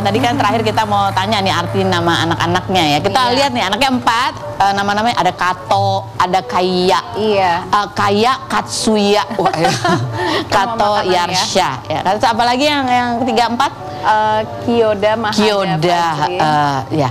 tadi kan terakhir kita mau tanya nih arti nama anak-anaknya ya. Kita lihat nih anaknya 4, nama-namanya ada Kato, ada Kaya, Kaya Katsuya, Kato Yarsha, ya. Terus apalagi yang ketiga 4? Kyoda Mahada. Ya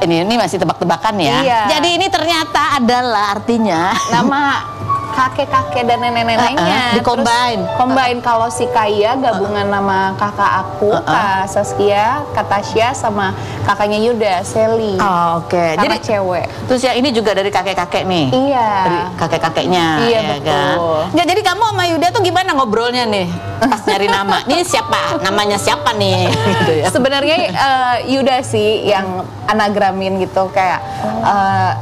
ini masih tebak-tebakan ya. Jadi ini ternyata adalah artinya nama kakek-kakek dan nenek-neneknya combine. Kalau si Kaya gabungan nama kakak aku, Kak Saskia, Kak Tasya, sama kakaknya Yuda, Sally. Oke. Jadi cewek. Terus yang ini juga dari kakek-kakek nih. Dari kakek-kakeknya. Iya, betul. Kan? Jadi kamu sama Yuda tuh gimana ngobrolnya nih pas nyari nama? Ini siapa? Namanya siapa nih? Gitu ya. Sebenarnya Yuda sih yang anagramin gitu, kayak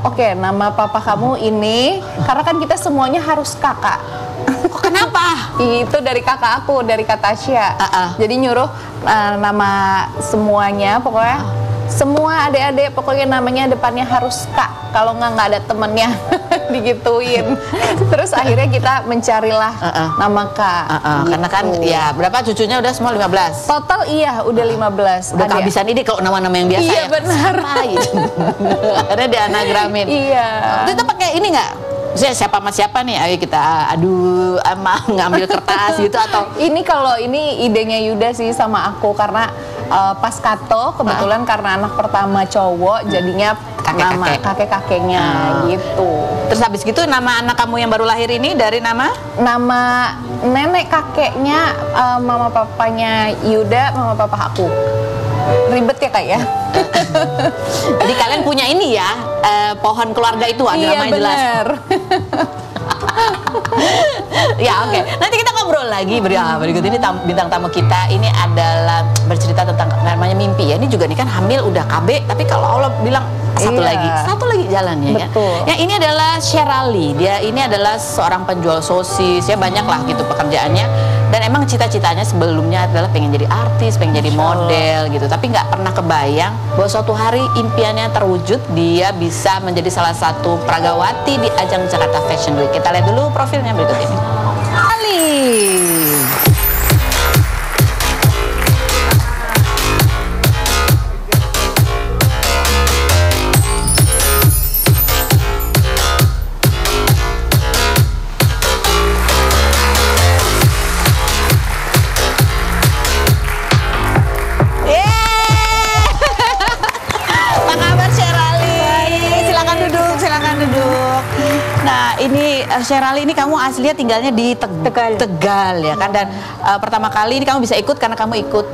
oke, nama papa kamu ini, karena kan kita semuanya harus kakak. Kenapa? Itu dari kakak aku, dari Kak Tasya. Jadi nyuruh nama semuanya, pokoknya semua adik-adik pokoknya namanya depannya harus Kak. Kalau nggak ada temennya digituin. Terus akhirnya kita mencarilah nama Kak. Gitu. Karena kan ya berapa cucunya udah semua 15? Total udah 15. Udah kehabisan ide kalau nama-nama yang biasa. Iya, benar. Karena dia anagramin. Iya. Kita pakai ini nggak? Siapa sama siapa nih? Ayo kita adu sama ngambil kertas gitu atau? Ini kalau ini idenya Yuda sih sama aku, karena pas Kato kebetulan karena anak pertama cowok jadinya nama kakek-kakeknya gitu. Terus habis gitu nama anak kamu yang baru lahir ini dari nama nenek kakeknya, mama papanya Yuda, mama papa aku. Ribet ya Kak ya. Jadi kalian punya ini ya, pohon keluarga itu ada namanya jelas. Ya oke. Nanti kita ngobrol lagi berikut ini bintang tamu kita ini adalah bercerita tentang namanya mimpi ya. Ini juga nih kan hamil udah KB, tapi kalau Allah bilang satu lagi jalan ya. Betul. Yang ini adalah Sherali. Dia ini adalah seorang penjual sosis ya, banyak lah gitu pekerjaannya. Dan emang cita-citanya sebelumnya adalah pengen jadi artis, pengen jadi model gitu. Tapi nggak pernah kebayang bahwa suatu hari impiannya terwujud, dia bisa menjadi salah satu pragawati di ajang Jakarta Fashion Week. Kita lihat dulu profilnya berikut ini. Ali. Sherali, ini kamu aslinya tinggalnya di Tegal ya kan, dan pertama kali ini kamu bisa ikut karena kamu ikut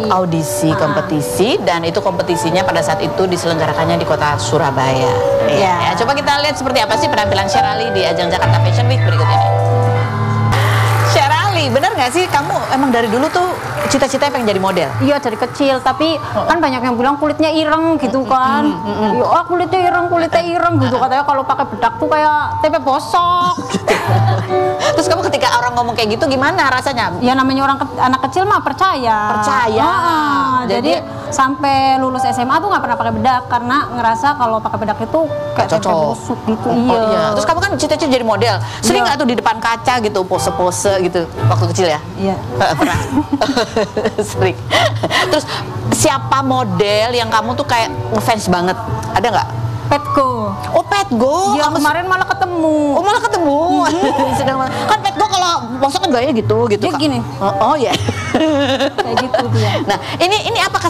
audisi kompetisi, dan itu kompetisinya pada saat itu diselenggarakannya di kota Surabaya. Ya, coba kita lihat seperti apa sih penampilan Sherali di ajang Jakarta Fashion Week berikut ini. Sherali, benar nggak sih kamu emang dari dulu tuh cita-citanya pengen jadi model? Iya, dari kecil, tapi kan banyak yang bilang kulitnya ireng gitu kan. Ya, kulitnya ireng gitu, katanya kalau pakai bedak tuh kayak tempe bosok. Terus kamu ketika orang ngomong kayak gitu gimana rasanya? Ya namanya anak kecil mah percaya. Jadi sampai lulus SMA tuh nggak pernah pakai bedak karena ngerasa kalau pakai bedak itu kayak tempe bosok gitu. Iya. Terus kamu kan cita-cita jadi model. Sering nggak tuh di depan kaca gitu pose-pose gitu waktu kecil ya? Iya. Pernah. Sering. Terus siapa model yang kamu tuh kayak ngefans banget? Ada nggak? Petgo. Oh, Petgo. Iya, kemarin malah ketemu. Oh, malah ketemu. Kan Petgo kalau bosok kan gaya gitu dia Kak. Gini. Oh ya. Kayak gitu dia. Nah, ini apakah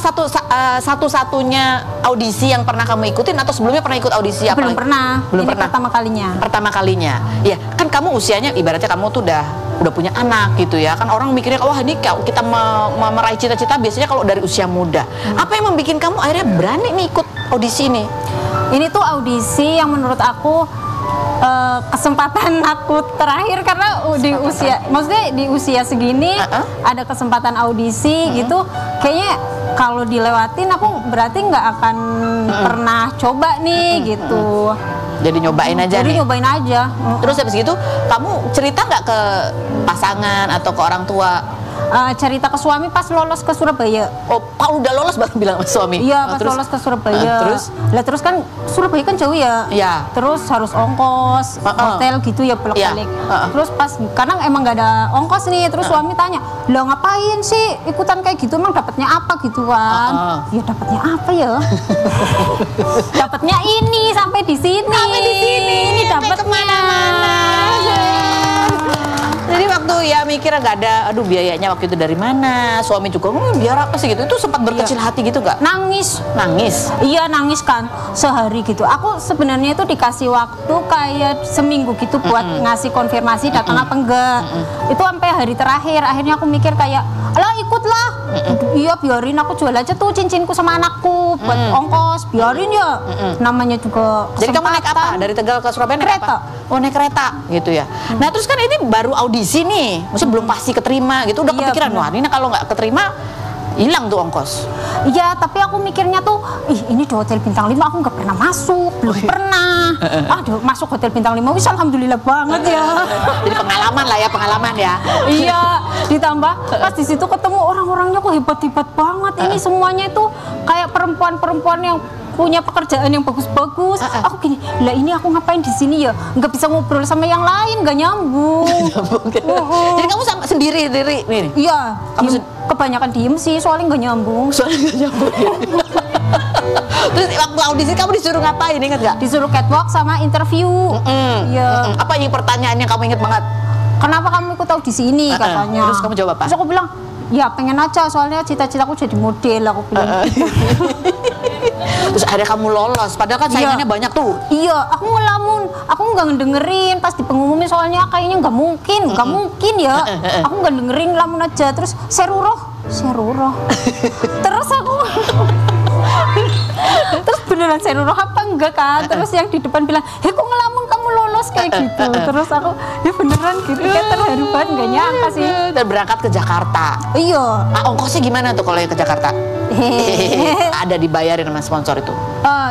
satu-satunya audisi yang pernah kamu ikutin atau sebelumnya pernah ikut audisi apa? Belum pernah. Belum pernah. Pertama kalinya. Ya, kan kamu usianya ibaratnya kamu tuh udah punya anak gitu ya. Kan orang mikirnya wah ini kita meraih cita-cita biasanya kalau dari usia muda. Apa yang membuat kamu akhirnya berani nih ikut audisi ini? Ini tuh audisi yang menurut aku kesempatan aku terakhir, karena di usia segini ada kesempatan audisi gitu, kayaknya kalau dilewatin aku berarti nggak akan pernah coba nih gitu. Jadi nyobain aja. Nyobain aja. Terus habis gitu kamu cerita nggak ke pasangan atau ke orang tua? cerita ke suami pas lolos ke Surabaya. Oh, Pak udah lolos baru bilang sama suami? Iya, pas lolos ke Surabaya. Terus kan Surabaya kan jauh ya. Iya. Terus harus ongkos, hotel gitu ya bolak-balik. Terus pas, karena emang nggak ada ongkos nih, terus suami tanya, lah ngapain sih ikutan kayak gitu, emang dapatnya apa gitu kan? Ya dapatnya apa ya? Dapatnya ini sampai di sini. Sampai di sini. Ini dapat kemana-mana. Jadi waktu ya mikir nggak ada, aduh biayanya waktu itu dari mana? Suami juga, biar apa sih gitu? Itu sempat berkecil hati gitu nggak? Nangis. Nangis? Iya nangis kan sehari gitu. Aku sebenarnya itu dikasih waktu kayak seminggu gitu buat ngasih konfirmasi datang apa enggak. Itu sampai hari terakhir. Akhirnya aku mikir kayak, alah ikutlah. Iya biarin aku jual aja tuh cincinku sama anakku buat ongkos. Biarin ya. Namanya juga kesempatan. Jadi kamu naik apa? Dari Tegal ke Surabaya naik kereta. Apa? Oh naik kereta gitu ya. Nah terus kan ini baru audisi nih, maksudnya belum pasti keterima gitu. Udah kepikiran, wah ini kalau nggak keterima hilang tuh ongkos. Iya, tapi aku mikirnya tuh, ini di hotel bintang 5 aku nggak pernah masuk, belum pernah. Masuk hotel bintang 5, wis alhamdulillah banget ya. Jadi pengalaman lah ya, pengalaman ya. Iya, ditambah pas di situ ketemu orang-orangnya kok hebat-hebat banget. Ini semuanya itu kayak perempuan-perempuan yang punya pekerjaan yang bagus-bagus. Aku gini, lah ini aku ngapain di sini ya? Nggak bisa ngobrol sama yang lain, nggak nyambung. Jadi kamu sama sendiri nih? Iya, kebanyakan diem sih, soalnya nggak nyambung. Soalnya nggak nyambung. Terus waktu audisi kamu disuruh ngapain, inget nggak? Disuruh catwalk sama interview. Iya. Apa yang pertanyaan yang kamu inget banget? Kenapa kamu ikut audisi ini katanya? Terus kamu jawab apa? Terus aku bilang, ya pengen aja, soalnya cita-citaku jadi model, aku bilang. Terus akhirnya kamu lolos, padahal kan saingannya banyak tuh. Iya, aku ngelamun, aku nggak ngedengerin pas di pengumuman, soalnya kayaknya nggak mungkin ya. Aku nggak dengerin, ngelamun aja. Terus seruroh. Terus aku terus beneran seruroh apa enggak kan? Terus yang di depan bilang, kok ngelamun kamu lolos kayak gitu. Terus aku, ya beneran gitu, kayak terharu banget, nggak nyangka sih. Dan berangkat ke Jakarta. Iya. Ongkosnya gimana tuh kalau yang ke Jakarta? Ada dibayarin sama sponsor itu?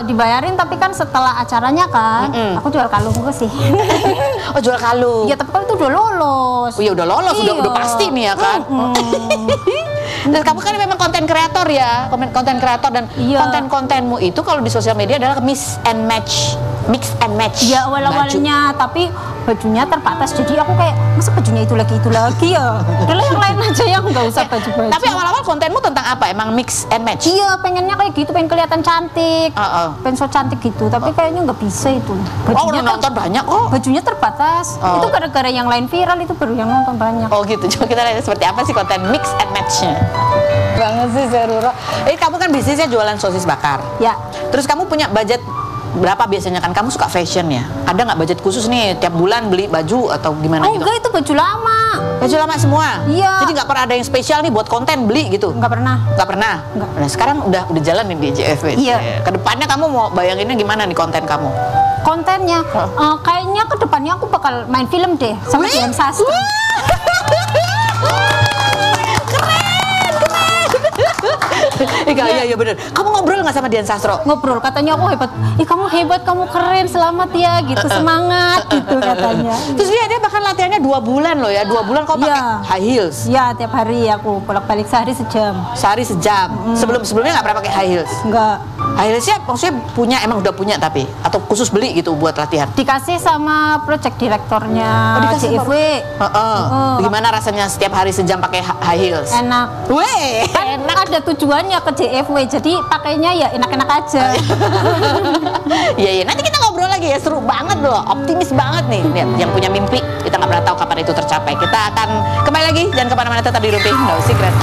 Dibayarin, tapi kan setelah acaranya kan, aku jual kalungku sih. Oh jual kalung? Iya, tapi kan itu udah lolos. Oh iya udah lolos, udah pasti nih ya kan. Dan kamu kan memang konten kreator ya, konten kreator, dan konten-kontenmu itu kalau di sosial media adalah mix and match. Ya awal-awalnya, tapi bajunya terbatas, jadi aku kayak, masa bajunya itu lagi ya. Udahlah yang lain aja yang nggak usah baju-baju. Tapi awal-awal kontenmu tentang apa? Emang mix and match? Iya, pengennya kayak gitu, pengen kelihatan cantik, pengen so cantik gitu, tapi kayaknya nggak bisa itu. Bajunya nonton banyak kok. Bajunya terbatas. Itu gara-gara yang lain viral, itu baru yang nonton banyak. Oh gitu. Coba kita lihat seperti apa sih konten mix and match-nya. Banget sih Seruro. Kamu kan bisnisnya jualan sosis bakar. Ya. Terus kamu punya budget berapa biasanya, kan kamu suka fashion ya? Ada nggak budget khusus nih tiap bulan beli baju atau gimana gitu? Enggak, itu baju lama. Baju lama semua? Iya. Jadi nggak pernah ada yang spesial nih buat konten beli gitu? Nggak pernah. Nggak pernah? Nggak. Nah sekarang udah jalan nih di JFW. Iya. Kedepannya kamu mau bayanginnya gimana nih konten kamu? Kontennya? Kayaknya kedepannya aku bakal main film deh sama Dian Sastro. Iya bener. Kamu ngobrol nggak sama Dian Sastro? Ngobrol, katanya aku hebat. Kamu hebat, kamu keren, selamat ya gitu, semangat gitu katanya. Terus dia bahkan latihannya 2 bulan loh ya, 2 bulan kau pakai high heels? Iya, tiap hari aku bolak-balik sehari sejam. Sehari sejam. Sebelumnya nggak pernah pakai high heels? Enggak. High heelsnya maksudnya emang udah punya tapi atau khusus beli gitu buat latihan? Dikasih sama project direktornya JFW. Gimana rasanya setiap hari sejam pakai high heels? Enak. Weh, enak. Ada tujuannya ke JFW, jadi pakainya ya enak-enak aja. Iya, nanti kita ngobrol lagi ya, seru banget loh, optimis banget nih. Lihat, yang punya mimpi, kita nggak pernah tahu kapan itu tercapai. Kita akan kembali lagi, jangan kemana-mana, tetap di Rumpi No Secret.